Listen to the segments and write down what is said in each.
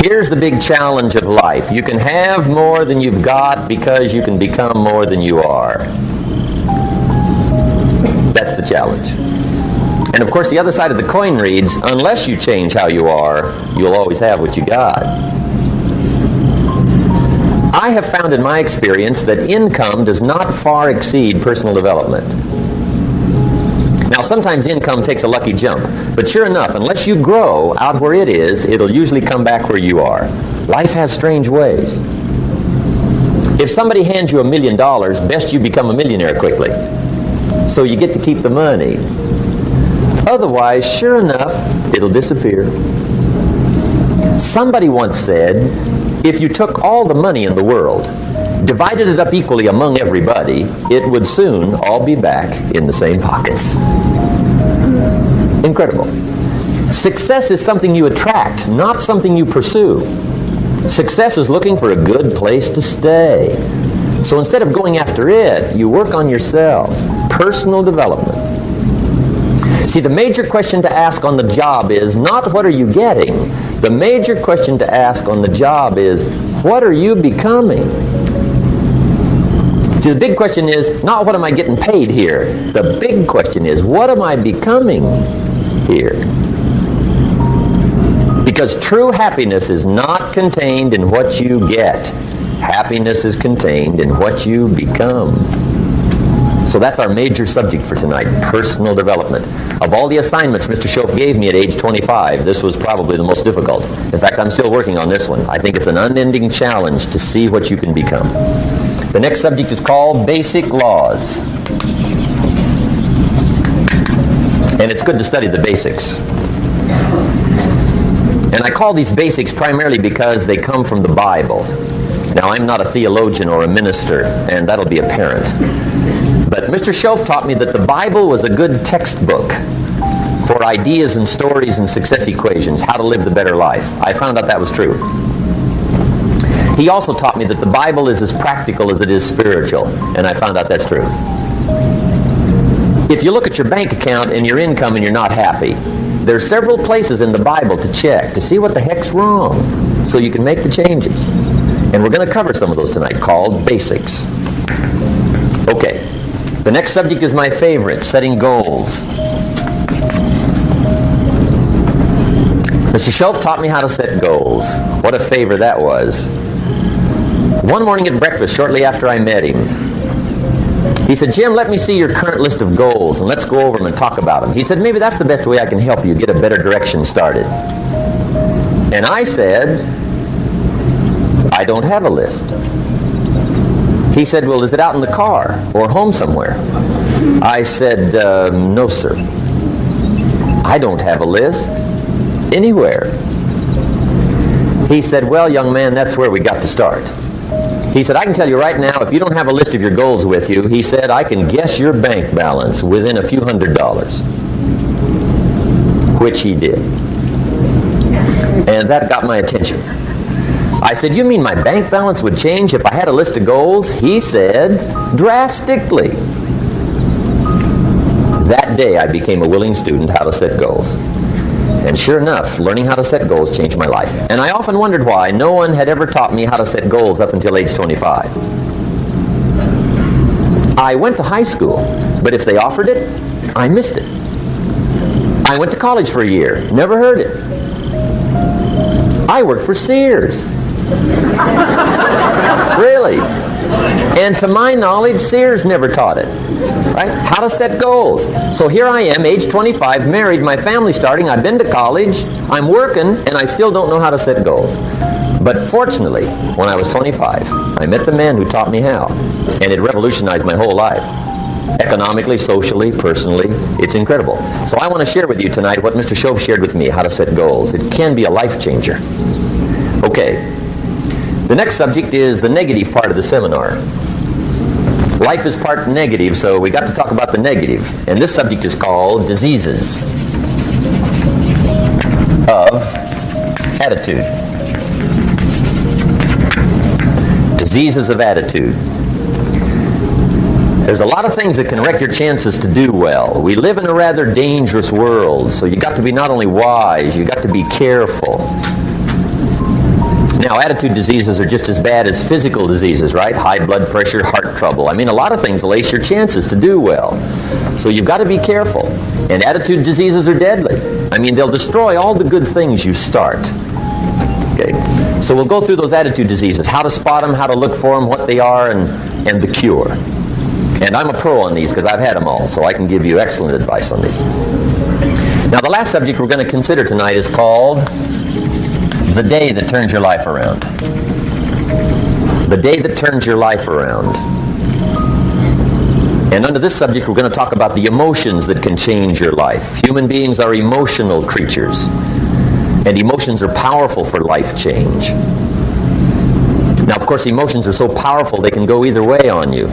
Here's the big challenge of life. You can have more than you've got because you can become more than you are. That's the challenge. And of course, the other side of the coin reads, unless you change how you are, you'll always have what you got. I have found in my experience that income does not far exceed personal development. Now, sometimes income takes a lucky jump, but sure enough, unless you grow out where it is, it'll usually come back where you are. Life has strange ways. If somebody hands you $1 million, best you become a millionaire quickly, so you get to keep the money. Otherwise, sure enough, it'll disappear. Somebody once said, if you took all the money in the world, divided it up equally among everybody, it would soon all be back in the same pockets. Incredible. Success is something you attract, not something you pursue. Success is looking for a good place to stay. So instead of going after it, you work on yourself. Personal development. See, the major question to ask on the job is not what are you getting. The major question to ask on the job is what are you becoming? See, the big question is not what am I getting paid here. The big question is what am I becoming here? Because true happiness is not contained in what you get. Happiness is contained in what you become. So that's our major subject for tonight, personal development. Of all the assignments Mr. Schoaf gave me at age 25, this was probably the most difficult. In fact, I'm still working on this one. I think it's an unending challenge to see what you can become. The next subject is called Basic Laws. And it's good to study the basics. And I call these basics primarily because they come from the Bible. Now, I'm not a theologian or a minister, and that'll be apparent. But Mr. Schoaf taught me that the Bible was a good textbook for ideas and stories and success equations, how to live the better life. I found out that was true. He also taught me that the Bible is as practical as it is spiritual, and I found out that's true. If you look at your bank account and your income and you're not happy, there are several places in the Bible to check to see what the heck's wrong so you can make the changes. And we're going to cover some of those tonight, called basics. Okay, the next subject is my favorite, setting goals. Mr. Schoaf taught me how to set goals. What a favor that was. One morning at breakfast, shortly after I met him, he said, Jim, let me see your current list of goals, and let's go over them and talk about them. He said, maybe that's the best way I can help you get a better direction started. And I said, I don't have a list. He said, well, is it out in the car or home somewhere? I said, no, sir. I don't have a list anywhere. He said, well, young man, that's where we got to start. He said, I can tell you right now, if you don't have a list of your goals with you, he said, I can guess your bank balance within a few $100s. Which he did. And that got my attention. I said, you mean my bank balance would change if I had a list of goals? He said, drastically. That day I became a willing student how to set goals. And sure enough, learning how to set goals changed my life. And I often wondered why no one had ever taught me how to set goals up until age 25. I went to high school, but if they offered it, I missed it. I went to college for a year, never heard it. I worked for Sears. Really? And to my knowledge, Sears never taught it. Right? How to set goals. So here I am, age 25, married, my family's starting, I've been to college, I'm working, and I still don't know how to set goals. But fortunately, when I was 25, I met the man who taught me how. And it revolutionized my whole life. Economically, socially, personally, it's incredible. So I want to share with you tonight what Mr. Schoaf shared with me, how to set goals. It can be a life changer. Okay. The next subject is the negative part of the seminar. Life is part negative, so we got to talk about the negative. And this subject is called diseases of attitude. Diseases of attitude. There's a lot of things that can wreck your chances to do well. We live in a rather dangerous world, so you got to be not only wise, you got to be careful. Now, attitude diseases are just as bad as physical diseases, right? High blood pressure, heart trouble. I mean, a lot of things lace your chances to do well. So you've got to be careful. And attitude diseases are deadly. I mean, they'll destroy all the good things you start. Okay, so we'll go through those attitude diseases, how to spot them, how to look for them, what they are, and the cure. And I'm a pro on these because I've had them all, so I can give you excellent advice on these. Now, the last subject we're going to consider tonight is called the day that turns your life around. The day that turns your life around. And under this subject, we're going to talk about the emotions that can change your life. Human beings are emotional creatures, and emotions are powerful for life change. Now, of course, emotions are so powerful they can go either way on you.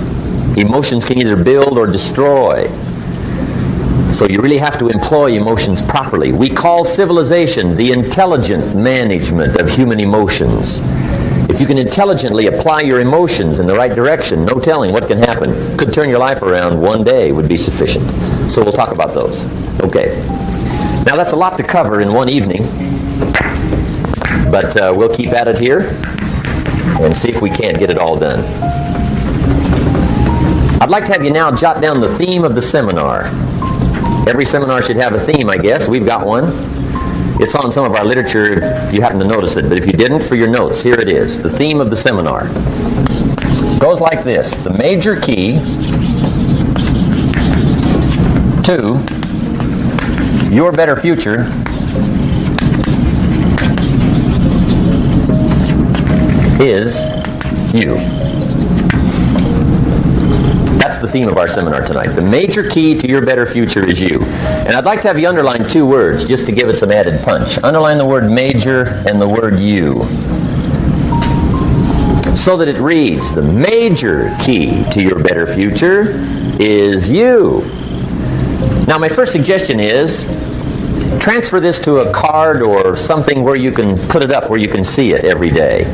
Emotions can either build or destroy. So you really have to employ emotions properly. We call civilization the intelligent management of human emotions. If you can intelligently apply your emotions in the right direction, no telling what can happen. Could turn your life around one day would be sufficient. So we'll talk about those. Okay. Now that's a lot to cover in one evening. But we'll keep at it here and see if we can't get it all done. I'd like to have you now jot down the theme of the seminar. Every seminar should have a theme, I guess. We've got one. It's on some of our literature if you happen to notice it. But if you didn't, for your notes, here it is. The theme of the seminar. It goes like this. The major key to your better future is you. That's the theme of our seminar tonight. The major key to your better future is you. And I'd like to have you underline two words just to give it some added punch. Underline the word major and the word you, so that it reads, the major key to your better future is you. Now, my first suggestion is transfer this to a card or something where you can put it up, where you can see it every day.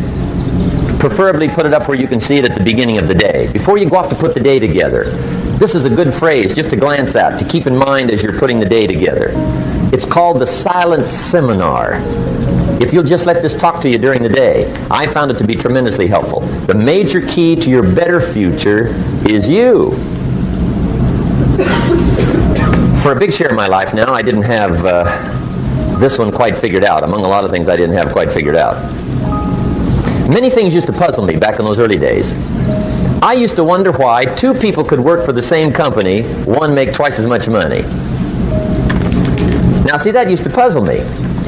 Preferably put it up where you can see it at the beginning of the day, before you go off to put the day together. This is a good phrase just to glance at, to keep in mind as you're putting the day together. It's called the silent seminar. If you'll just let this talk to you during the day, I found it to be tremendously helpful. The major key to your better future is you. For a big share of my life now, I didn't have this one quite figured out. Among a lot of things I didn't have quite figured out. Many things used to puzzle me back in those early days. I used to wonder why two people could work for the same company, one make twice as much money. Now, see, that used to puzzle me.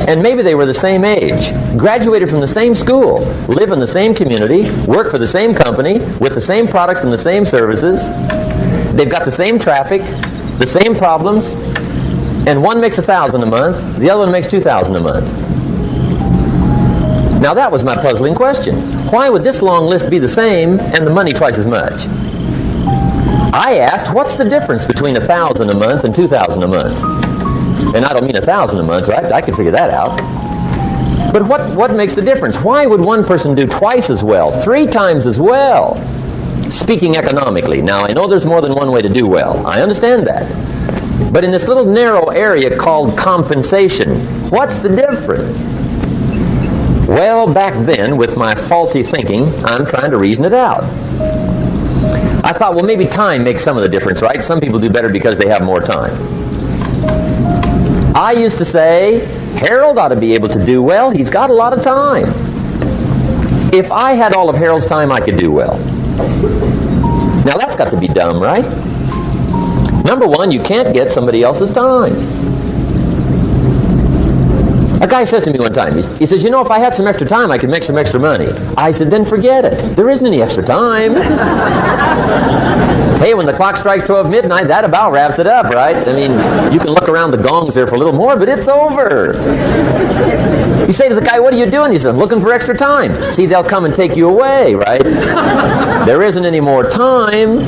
And maybe they were the same age, graduated from the same school, live in the same community, work for the same company, with the same products and the same services. They've got the same traffic, the same problems, and one makes $1,000 a month, the other one makes $2,000 a month. Now that was my puzzling question. Why would this long list be the same and the money twice as much? I asked, what's the difference between $1,000 a month and $2,000 a month? And I don't mean $1,000 a month, right? I can figure that out. But what makes the difference? Why would one person do twice as well, 3 times as well? Speaking economically. Now, I know there's more than one way to do well. I understand that. But in this little narrow area called compensation, what's the difference? Well, back then, with my faulty thinking, I'm trying to reason it out. I thought, well, maybe time makes some of the difference, right? Some people do better because they have more time. I used to say, Harold ought to be able to do well. He's got a lot of time. If I had all of Harold's time, I could do well. Now, that's got to be dumb, right? Number one, you can't get somebody else's time. A guy says to me one time, he says, you know, if I had some extra time, I could make some extra money. I said, then forget it. There isn't any extra time. Hey, when the clock strikes 12 midnight, that about wraps it up, right? I mean, you can look around the gongs there for a little more, but it's over. You say to the guy, what are you doing? He says, I'm looking for extra time. See, they'll come and take you away, right? There isn't any more time.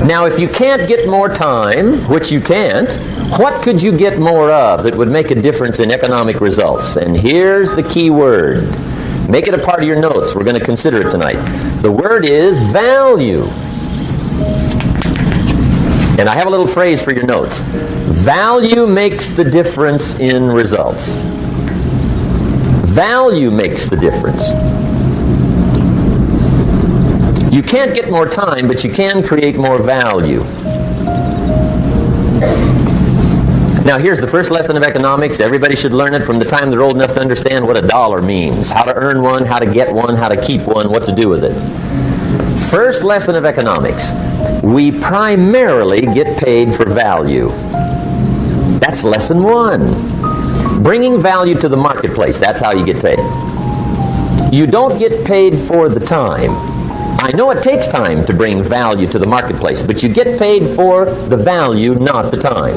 Now, if you can't get more time, which you can't, what could you get more of that would make a difference in economic results? And here's the key word. Make it a part of your notes. We're going to consider it tonight. The word is value. And I have a little phrase for your notes. Value makes the difference in results. Value makes the difference. You can't get more time, but you can create more value. Now here's the first lesson of economics. Everybody should learn it from the time they're old enough to understand what a dollar means, how to earn one, how to get one, how to keep one, what to do with it. First lesson of economics. We primarily get paid for value. That's lesson 1. Bringing value to the marketplace. That's how you get paid. You don't get paid for the time. I know it takes time to bring value to the marketplace, but you get paid for the value, not the time.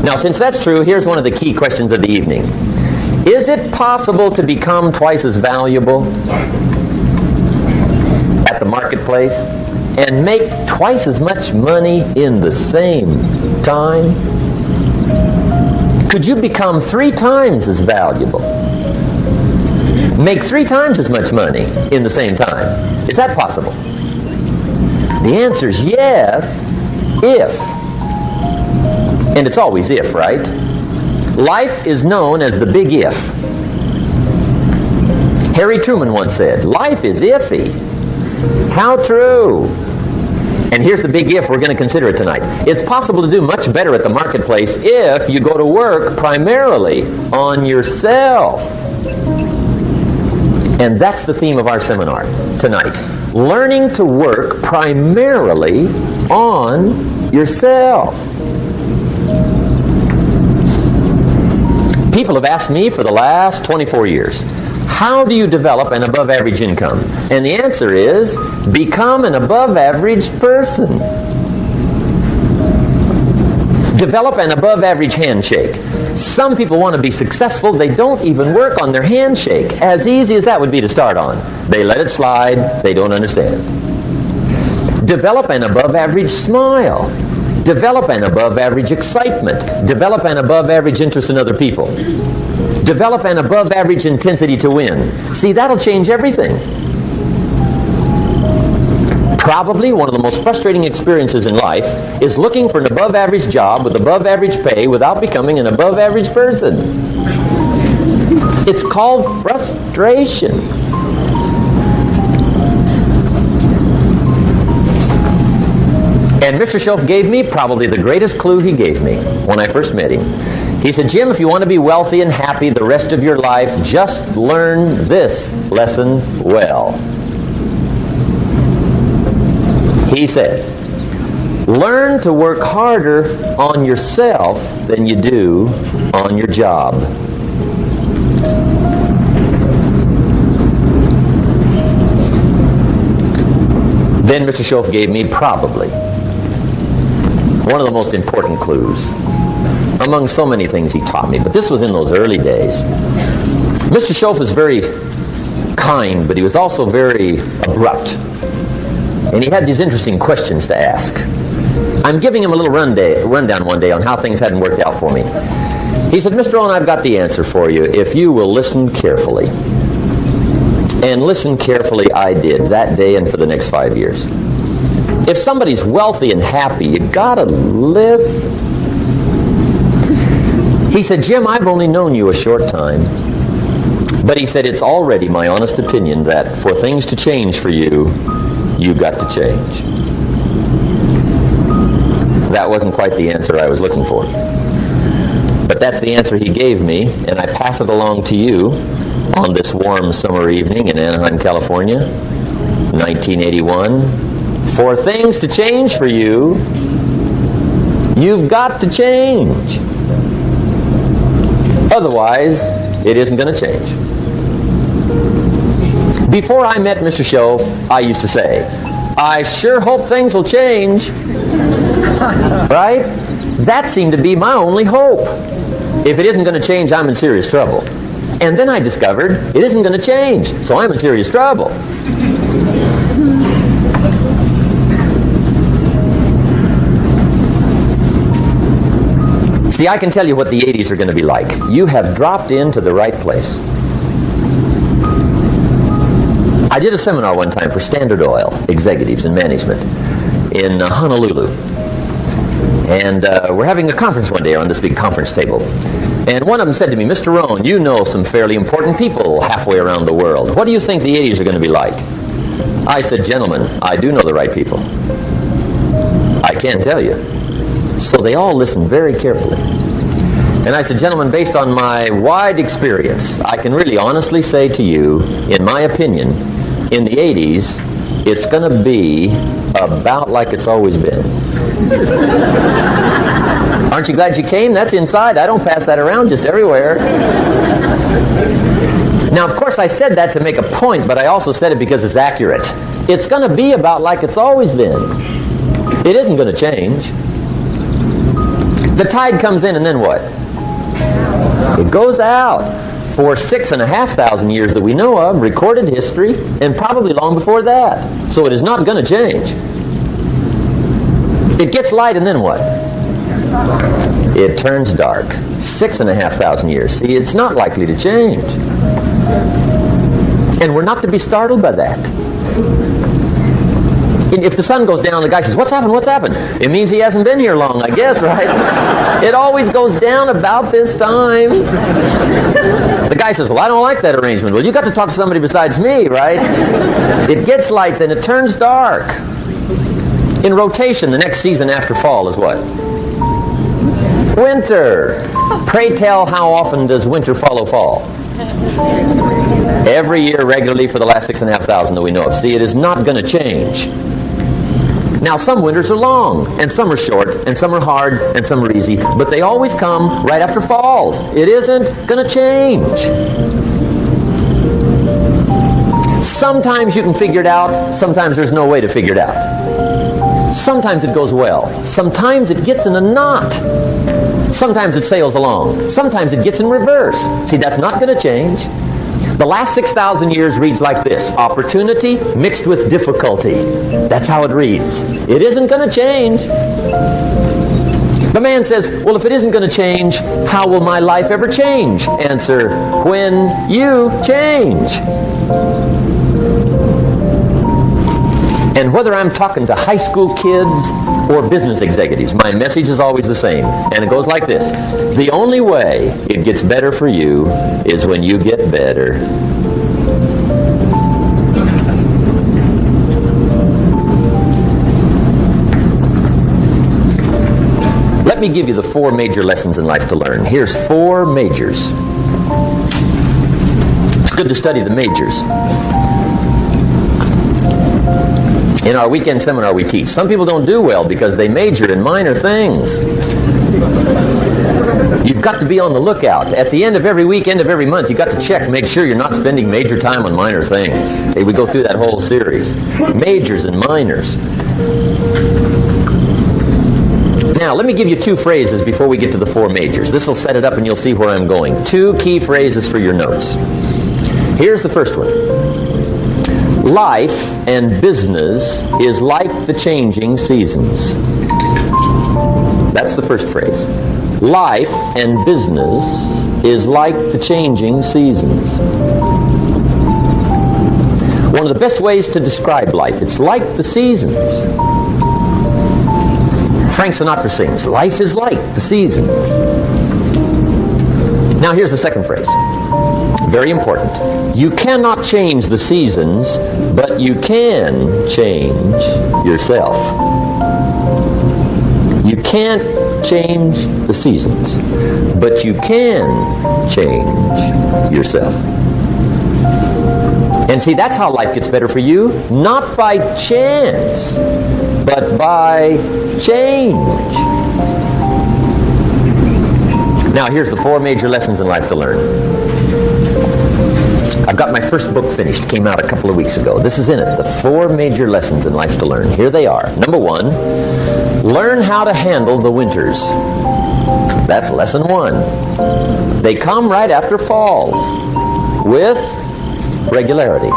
Now, since that's true, here's one of the key questions of the evening. Is it possible to become twice as valuable at the marketplace and make twice as much money in the same time? Could you become 3 times as valuable? Make 3 times as much money in the same time? Is that possible? The answer is yes, if. And it's always if, right? Life is known as the big if. Harry Truman once said, life is iffy. How true. And here's the big if we're going to consider it tonight. It's possible to do much better at the marketplace if you go to work primarily on yourself. And that's the theme of our seminar tonight. Learning to work primarily on yourself. People have asked me for the last 24 years, how do you develop an above-average income? And the answer is, become an above-average person. Develop an above-average handshake. Some people want to be successful. They don't even work on their handshake. As easy as that would be to start on. They let it slide. They don't understand. Develop an above-average smile. Develop an above-average excitement. Develop an above-average interest in other people. Develop an above-average intensity to win. See, that'll change everything. Probably one of the most frustrating experiences in life is looking for an above-average job with above-average pay without becoming an above-average person. It's called frustration. And Mr. Schoaf gave me probably the greatest clue he gave me when I first met him. He said, Jim, if you want to be wealthy and happy the rest of your life, just learn this lesson well. He said, learn to work harder on yourself than you do on your job. Then Mr. Schoaf gave me probably one of the most important clues among so many things he taught me, but this was in those early days. Mr. Schoaf was very kind, but he was also very abrupt. And he had these interesting questions to ask. I'm giving him a little rundown one day on how things hadn't worked out for me. He said, Mr. Rohn, I've got the answer for you if you will listen carefully. And listen carefully I did that day and for the next 5 years. If somebody's wealthy and happy, you gotta listen. He said, Jim, I've only known you a short time. But he said, it's already my honest opinion that for things to change for you, you've got to change. That wasn't quite the answer I was looking for. But that's the answer he gave me, and I pass it along to you on this warm summer evening in Anaheim, California, 1981. For things to change for you, you've got to change. Otherwise, it isn't going to change. Before I met Mr. Schoaf, I used to say, I sure hope things will change. Right? That seemed to be my only hope. If it isn't going to change, I'm in serious trouble. And then I discovered it isn't going to change, so I'm in serious trouble. See, I can tell you what the 80s are going to be like. You have dropped into the right place. I did a seminar one time for Standard Oil executives and management in Honolulu. And we're having a conference one day on this big conference table. And one of them said to me, Mr. Rohn, you know some fairly important people halfway around the world. What do you think the 80s are going to be like? I said, gentlemen, I do know the right people. I can't tell you. So they all listened very carefully. And I said, gentlemen, based on my wide experience, I can really honestly say to you, in my opinion, in the 80s, it's going to be about like it's always been. Aren't you glad you came? That's inside. I don't pass that around just everywhere. Now, of course, I said that to make a point, but I also said it because it's accurate. It's going to be about like it's always been. It isn't going to change. The tide comes in, and then what? It goes out. For 6,500 years that we know of, recorded history, and probably long before that. So it is not going to change. It gets light, and then what? It turns dark. 6,500 years. See, it's not likely to change. And we're not to be startled by that. If the sun goes down, the guy says, what's happened, what's happened? It means he hasn't been here long, I guess, right? It always goes down about this time. The guy says, well, I don't like that arrangement. Well, you got to talk to somebody besides me, right? It gets light, then it turns dark. In rotation, the next season after fall is what? Winter. Pray tell, how often does winter follow fall? Every year regularly for the last 6,500 that we know of. See, it is not going to change. Now, some winters are long, and some are short, and some are hard, and some are easy, but they always come right after falls. It isn't going to change. Sometimes you can figure it out, sometimes there's no way to figure it out. Sometimes it goes well, sometimes it gets in a knot. Sometimes it sails along, sometimes it gets in reverse. See, that's not going to change. The last 6,000 years reads like this: opportunity mixed with difficulty. That's how it reads. It isn't going to change. The man says, well, if it isn't going to change, how will my life ever change? Answer, when you change. And whether I'm talking to high school kids or business executives, my message is always the same. And it goes like this: the only way it gets better for you is when you get better. Let me give you the 4 major lessons in life to learn. Here's 4 majors. It's good to study the majors. In our weekend seminar we teach, some people don't do well because they major in minor things. You've got to be on the lookout. At the end of every week, end of every month, you've got to check, make sure you're not spending major time on minor things. Okay, we go through that whole series. Majors and minors. Now, let me give you 2 phrases before we get to the 4 majors. This will set it up and you'll see where I'm going. 2 key phrases for your notes. Here's the first one. Life and business is like the changing seasons. That's the first phrase. Life and business is like the changing seasons. One of the best ways to describe life, it's like the seasons. Frank Sinatra sings, life is like the seasons. Now here's the second phrase. Very important. You cannot change the seasons, but you can change yourself. You can't change the seasons, but you can change yourself. And see, that's how life gets better for you. Not by chance, but by change. Now, here's the 4 major lessons in life to learn. I've got my first book finished. Came out a couple of weeks ago. This is in it. The 4 major lessons in life to learn. Here they are. Number 1, learn how to handle the winters. That's lesson 1. They come right after falls with regularity.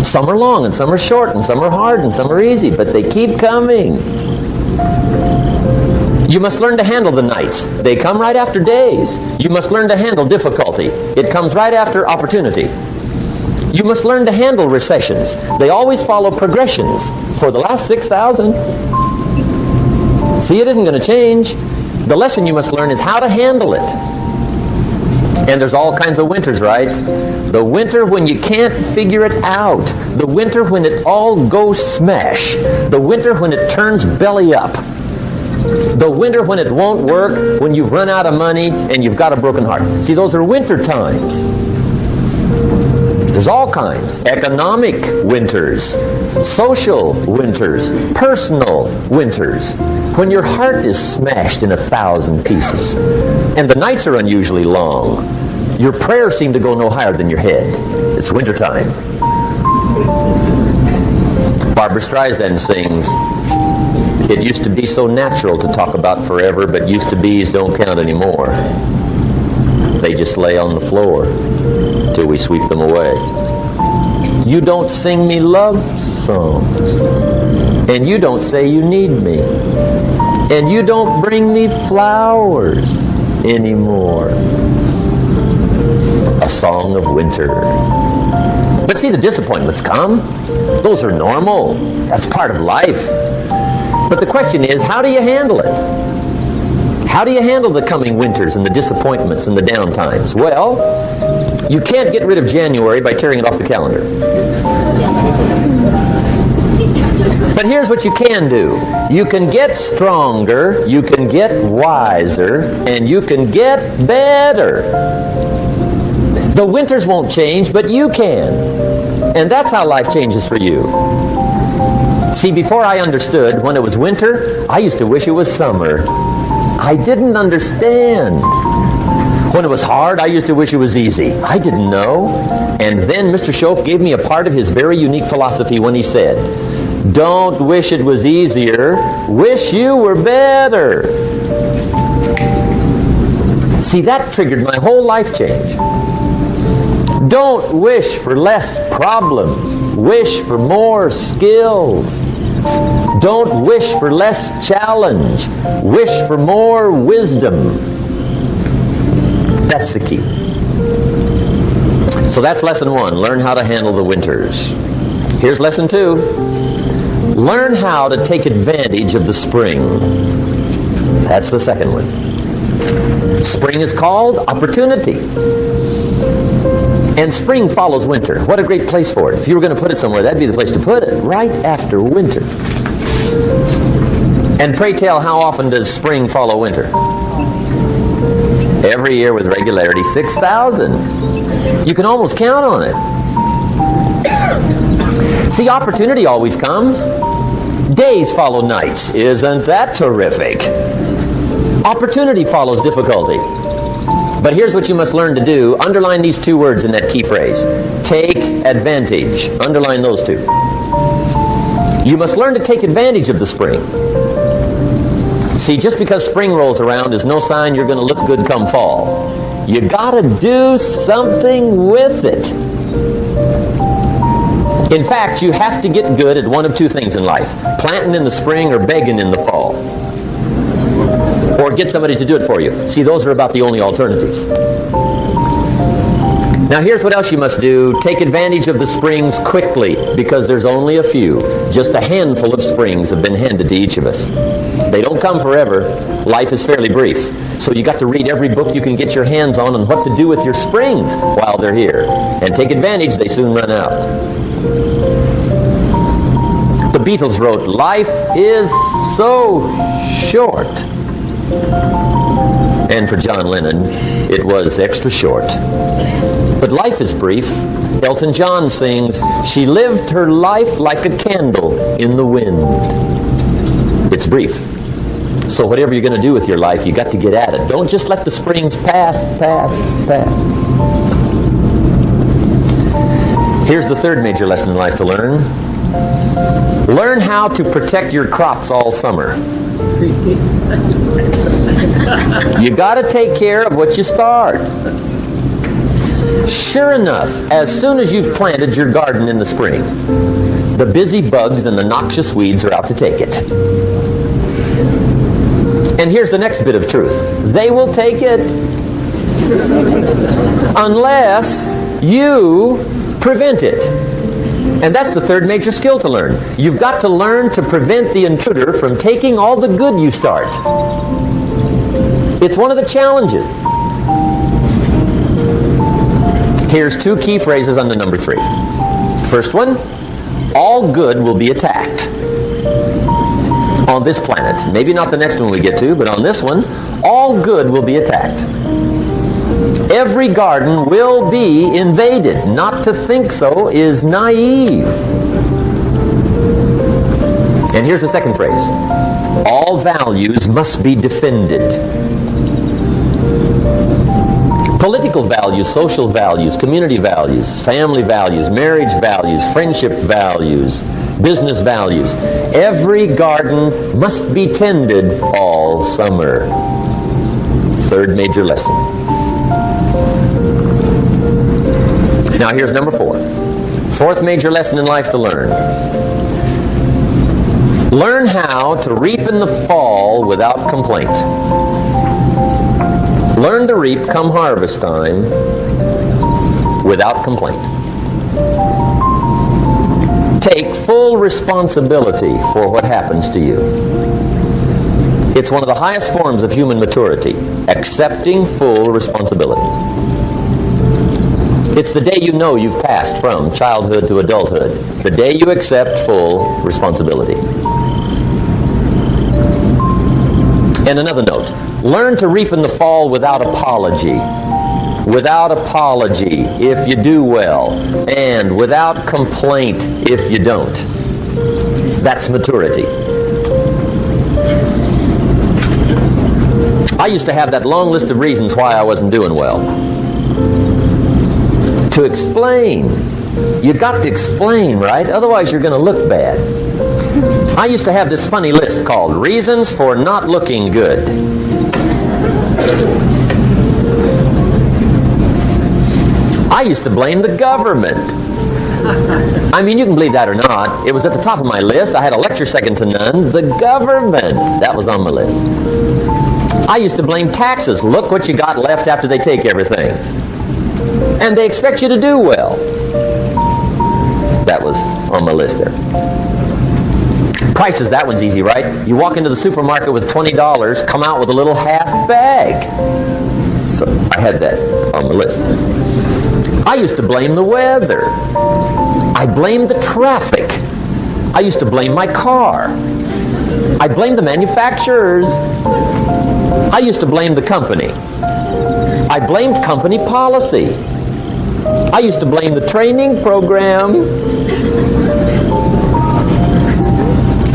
Some are long and some are short and some are hard and some are easy, but they keep coming. You must learn to handle the nights. They come right after days. You must learn to handle difficulty. It comes right after opportunity. You must learn to handle recessions. They always follow progressions. For the last 6,000. See, it isn't going to change. The lesson you must learn is how to handle it. And there's all kinds of winters, right? The winter when you can't figure it out. The winter when it all goes smash. The winter when it turns belly up. The winter when it won't work, when you've run out of money and you've got a broken heart. See, those are winter times. There's all kinds. Economic winters, social winters, personal winters. When your heart is smashed in 1,000 pieces and the nights are unusually long, your prayers seem to go no higher than your head. It's wintertime. Barbara Streisand sings, "It used to be so natural to talk about forever, but used to be's don't count anymore. They just lay on the floor till we sweep them away. You don't sing me love songs, and you don't say you need me, and you don't bring me flowers anymore." A song of winter. But see, the disappointments come. Those are normal. That's part of life. But the question is, how do you handle it? How do you handle the coming winters and the disappointments and the down times? Well, you can't get rid of January by tearing it off the calendar. But here's what you can do. You can get stronger, you can get wiser, and you can get better. The winters won't change, but you can. And that's how life changes for you. See, before I understood, when it was winter, I used to wish it was summer. I didn't understand. When it was hard, I used to wish it was easy. I didn't know. And then Mr. Schoaf gave me a part of his very unique philosophy when he said, "Don't wish it was easier, wish you were better." See, that triggered my whole life change. Don't wish for less problems, wish for more skills. Don't wish for less challenge, wish for more wisdom. That's the key. So that's lesson 1, learn how to handle the winters. Here's lesson 2, learn how to take advantage of the spring. That's the second one. Spring is called opportunity. And spring follows winter. What a great place for it. If you were going to put it somewhere, that'd be the place to put it, right after winter. And pray tell, how often does spring follow winter? Every year with regularity, 6,000. You can almost count on it. See, opportunity always comes. Days follow nights. Isn't that terrific? Opportunity follows difficulty. But here's what you must learn to do. Underline these 2 words in that key phrase. Take advantage. Underline those 2. You must learn to take advantage of the spring. See, just because spring rolls around is no sign you're going to look good come fall. You got to do something with it. In fact, you have to get good at one of 2 things in life. Planting in the spring or begging in the fall. Or get somebody to do it for you. See, those are about the only alternatives. Now here's what else you must do. Take advantage of the springs quickly, because there's only a few. Just a handful of springs have been handed to each of us. They don't come forever. Life is fairly brief. So you got to read every book you can get your hands on what to do with your springs while they're here. And take advantage, they soon run out. The Beatles wrote, "Life is so short." And for John Lennon, it was extra short. But life is brief. Elton John sings, "She lived her life like a candle in the wind." It's brief. So whatever you're going to do with your life, you got to get at it. Don't just let the springs pass. Here's the third major lesson in life to learn. Learn how to protect your crops all summer. You got to take care of what you start. Sure enough, as soon as you've planted your garden in the spring, the busy bugs and the noxious weeds are out to take it. And here's the next bit of truth. They will take it unless you prevent it. And that's the third major skill to learn. You've got to learn to prevent the intruder from taking all the good you start. It's one of the challenges. Here's two key phrases under number 3. First one, all good will be attacked on this planet. Maybe not the next one we get to, but on this one, all good will be attacked. Every garden will be invaded. Not to think so is naive. And here's the second phrase. All values must be defended. Political values, social values, community values, family values, marriage values, friendship values, business values. Every garden must be tended all summer. Third major lesson. Now here's number 4. Fourth major lesson in life to learn. Learn how to reap in the fall without complaint. Learn to reap come harvest time without complaint. Take full responsibility for what happens to you. It's one of the highest forms of human maturity, accepting full responsibility. It's the day you know you've passed from childhood to adulthood, the day you accept full responsibility. And another note, learn to reap in the fall without apology. Without apology if you do well, and without complaint if you don't. That's maturity. I used to have that long list of reasons why I wasn't doing well. To explain. You got to explain, right? Otherwise you're going to look bad. I used to have this funny list called Reasons for Not Looking Good. I used to blame the government. I mean, you can believe that or not. It was at the top of my list. I had a lecture second to none. The government. That was on my list. I used to blame taxes. Look what you got left after they take everything. And they expect you to do well. That was on my list there. Prices, that one's easy, right? You walk into the supermarket with $20, come out with a little half bag. So I had that on the list. I used to blame the weather. I blamed the traffic. I used to blame my car. I blamed the manufacturers. I used to blame the company. I blamed company policy. I used to blame the training program.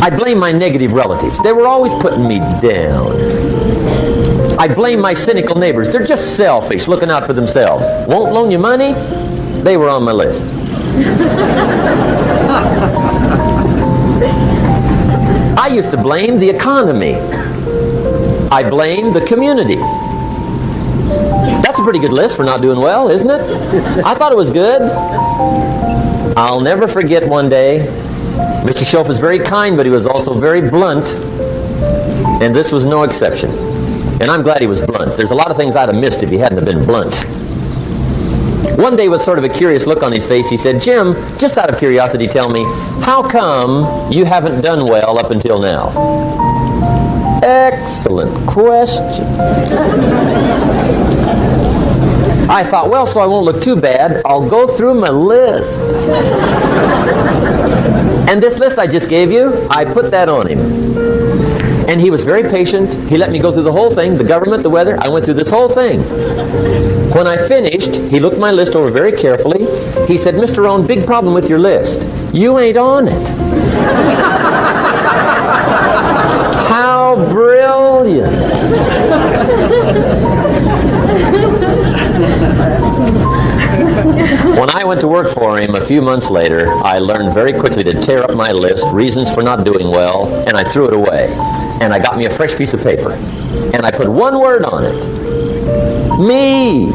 I blame my negative relatives. They were always putting me down. I blame my cynical neighbors. They're just selfish, looking out for themselves. Won't loan you money? They were on my list. I used to blame the economy. I blamed the community. That's a pretty good list for not doing well, isn't it? I thought it was good. I'll never forget one day, Mr. Schoaf was very kind, but he was also very blunt, and this was no exception. And I'm glad he was blunt. There's a lot of things I'd have missed if he hadn't have been blunt. One day, with sort of a curious look on his face, he said, "Jim, just out of curiosity, tell me, how come you haven't done well up until now?" Excellent question. I thought, well, so I won't look too bad, I'll go through my list. And this list I just gave you, I put that on him. And he was very patient. He let me go through the whole thing, the government, the weather. I went through this whole thing. When I finished, he looked my list over very carefully. He said, "Mr. Rohn, big problem with your list. You ain't on it." How brilliant. When I went to work for him a few months later, I learned very quickly to tear up my list, reasons for not doing well, and I threw it away. And I got me a fresh piece of paper. And I put one word on it. Me.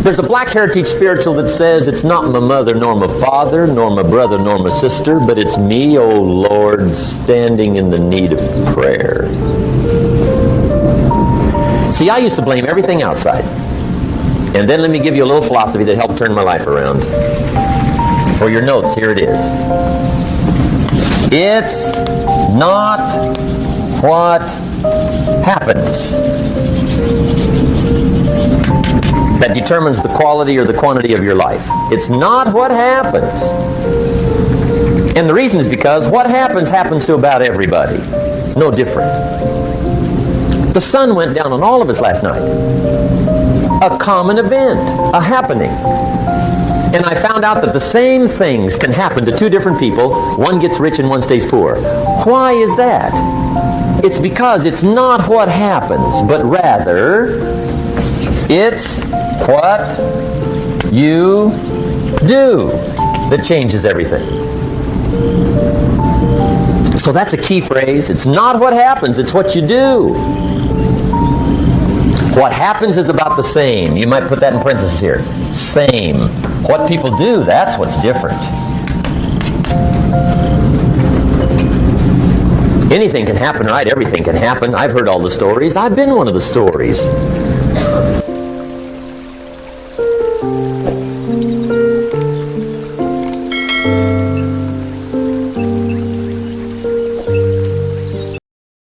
There's a Black Heritage spiritual that says, "It's not my mother, nor my father, nor my brother, nor my sister, but it's me, O Lord, standing in the need of prayer." See, I used to blame everything outside. And then let me give you a little philosophy that helped turn my life around. For your notes, here it is. It's not what happens that determines the quality or the quantity of your life. It's not what happens. And the reason is because what happens to about everybody. No different. The sun went down on all of us last night. A common event, a happening. And I found out that the same things can happen to two different people. One gets rich and one stays poor. Why is that? It's because it's not what happens, but rather it's what you do that changes everything. So that's a key phrase. It's not what happens, it's what you do. What happens is about the same. You might put that in parentheses here. Same. What people do, that's what's different. Anything can happen, right? Everything can happen. I've heard all the stories. I've been one of the stories.